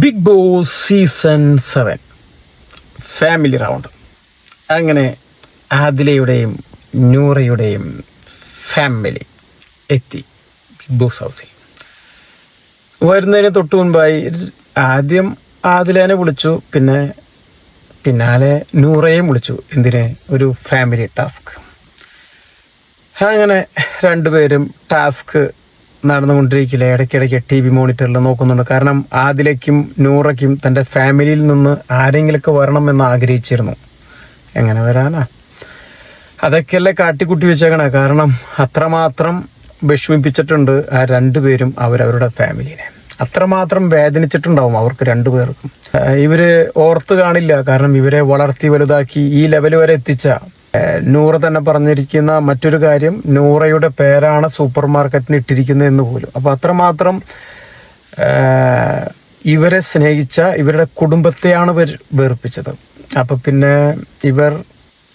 Big Boss season 7 family round. അങ്ങനെ ആദിലയുടെയും നൂറയുടെയും ഫാമിലി എത്തി ബിഗ് ബോസ് ഹൗസിൽ. വരുന്നതിന് തൊട്ട് മുൻപായി ആദ്യം ആദിലേനെ വിളിച്ചു, പിന്നാലെ നൂറയെയും വിളിച്ചു. എന്തിന്? ഒരു ഫാമിലി ടാസ്ക്. അങ്ങനെ രണ്ടുപേരും ടാസ്ക് നടന്നുകൊണ്ടിരിക്കില്ല. ഇടയ്ക്കിടയ്ക്ക് TV മോണിറ്ററിൽ നോക്കുന്നുണ്ട്. കാരണം ആദിലയ്ക്കും നൂറയ്ക്കും തൻ്റെ ഫാമിലിയിൽ നിന്ന് ആരെങ്കിലൊക്കെ വരണം എന്ന് ആഗ്രഹിച്ചിരുന്നു. എങ്ങനെ വരാനാ? അതൊക്കെയല്ലേ കാട്ടിക്കുട്ടി വെച്ചേക്കണേ. കാരണം അത്രമാത്രം വിഷമിപ്പിച്ചിട്ടുണ്ട് ആ രണ്ടുപേരും അവരവരുടെ ഫാമിലിനെ. അത്രമാത്രം വേദനിച്ചിട്ടുണ്ടാവും അവർക്ക് രണ്ടുപേർക്കും. ഇവര് ഓർത്ത് കാണില്ല. കാരണം ഇവരെ വളർത്തി വലുതാക്കി ഈ ലെവൽ വരെ എത്തിച്ച നൂറ തന്നെ പറഞ്ഞിരിക്കുന്ന മറ്റൊരു കാര്യം, നൂറയുടെ പേരാണ് സൂപ്പർ മാർക്കറ്റിന് ഇട്ടിരിക്കുന്നത് എന്ന് പോലും. അപ്പൊ അത്രമാത്രം ഇവരെ സ്നേഹിച്ച ഇവരുടെ കുടുംബത്തെയാണ് വെറുപ്പിച്ചത്. അപ്പൊ പിന്നെ ഇവർ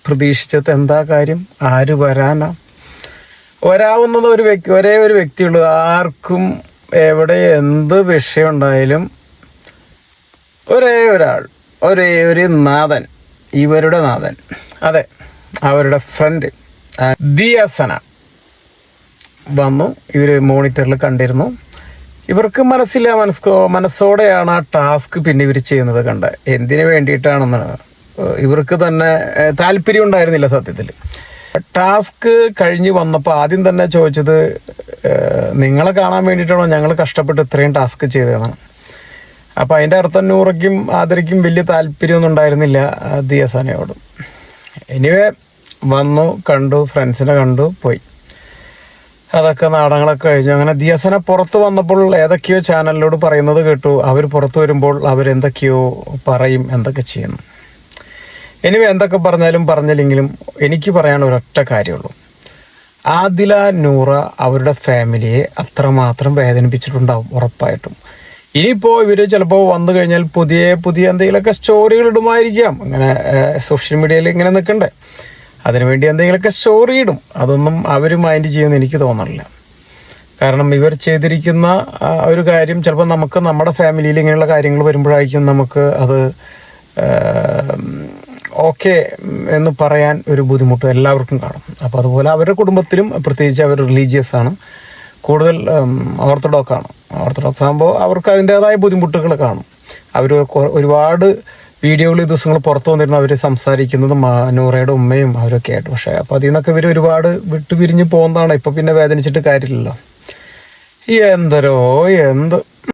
പ്രതീക്ഷിച്ചത് എന്താ കാര്യം? ആര് വരാനാ? വരാവുന്നത് ഒരേ ഒരു വ്യക്തിയുള്ളൂ. ആർക്കും എവിടെ എന്ത് വിഷയം ഉണ്ടായാലും ഒരേ ഒരാൾ, ഒരേ ഒരു നാഥൻ, ഇവരുടെ നാഥൻ. അതെ, അവരുടെ ഫ്രണ്ട് ദിയസന വന്നു. ഇവര് മോണിറ്ററിൽ കണ്ടിരുന്നു. ഇവർക്ക് മനസ്സില്ല, മനസ്സോടെയാണ് ആ ടാസ്ക് പിന്നെ ഇവർ ചെയ്യുന്നത് കണ്ട. എന്തിനു വേണ്ടിയിട്ടാണെന്ന് ഇവർക്ക് തന്നെ താല്പര്യം ഉണ്ടായിരുന്നില്ല സത്യത്തിൽ. ടാസ്ക് കഴിഞ്ഞ് വന്നപ്പോൾ ആദ്യം തന്നെ ചോദിച്ചത്, നിങ്ങളെ കാണാൻ വേണ്ടിയിട്ടാണോ ഞങ്ങൾ കഷ്ടപ്പെട്ട് ഇത്രയും ടാസ്ക് ചെയ്തതാണ്. അപ്പൊ അതിന്റെ അർത്ഥം നൂറയ്ക്കും ആദരയ്ക്കും വലിയ താല്പര്യമൊന്നും ഉണ്ടായിരുന്നില്ല ദിയസനയോട്. എനിവേ വന്നു, കണ്ടു, ഫ്രണ്ട്സിനെ കണ്ടു, പോയി. അതൊക്കെ നാടകങ്ങളൊക്കെ കഴിഞ്ഞു. അങ്ങനെ ദിയസന പുറത്ത് വന്നപ്പോൾ ഏതൊക്കെയോ ചാനലിനോട് പറയുന്നത് കേട്ടു. അവർ പുറത്തു വരുമ്പോൾ അവരെന്തൊക്കെയോ പറയും, എന്തൊക്കെ ചെയ്യുന്നു. എനിവേ എന്തൊക്കെ പറഞ്ഞില്ലെങ്കിലും എനിക്ക് പറയാൻ ഒരൊറ്റ കാര്യമുള്ളൂ. ആദില നൂറ അവരുടെ ഫാമിലിയെ അത്രമാത്രം വേദനിപ്പിച്ചിട്ടുണ്ടാവും ഉറപ്പായിട്ടും. ഇനിയിപ്പോ ഇവര് ചിലപ്പോ വന്നു കഴിഞ്ഞാൽ പുതിയ എന്തെങ്കിലുമൊക്കെ സ്റ്റോറികൾ ഇടുമായിരിക്കാം. അങ്ങനെ സോഷ്യൽ മീഡിയയിൽ ഇങ്ങനെ നിൽക്കണ്ടേ, അതിനുവേണ്ടി എന്തെങ്കിലുമൊക്കെ സ്റ്റോറി ഇടും. അതൊന്നും അവർ മൈൻഡ് ചെയ്യുമെന്ന് എനിക്ക് തോന്നണില്ല. കാരണം ഇവർ ചെയ്തിരിക്കുന്ന ഒരു കാര്യം ചിലപ്പോൾ നമുക്ക് നമ്മുടെ ഫാമിലിയിൽ ഇങ്ങനെയുള്ള കാര്യങ്ങൾ വരുമ്പോഴായിരിക്കും നമുക്ക് അത് ഓക്കെ എന്ന് പറയാൻ ഒരു ബുദ്ധിമുട്ട് എല്ലാവർക്കും കാണും. അപ്പോൾ അതുപോലെ അവരുടെ കുടുംബത്തിലും, പ്രത്യേകിച്ച് അവർ റിലീജിയസ് ആണ്, കൂടുതൽ ഓർത്തഡോക്സ് ആകുമ്പോൾ അവർക്ക് അതിൻ്റെതായ ബുദ്ധിമുട്ടുകൾ കാണും. അവർ ഒരുപാട് വീഡിയോകൾ ഈ ദിവസങ്ങൾ പുറത്തു വന്നിരുന്നു അവർ സംസാരിക്കുന്നതും നൂറയുടെ ഉമ്മയും അവരൊക്കെ ആയിട്ട്. പക്ഷെ അപ്പോൾ അതിൽ നിന്നൊക്കെ ഇവർ ഒരുപാട് വിട്ടുപിരിഞ്ഞ് പോകുന്നതാണ്. ഇപ്പൊ പിന്നെ വേദനിച്ചിട്ട് കാര്യമില്ലല്ലോ. എന്ത്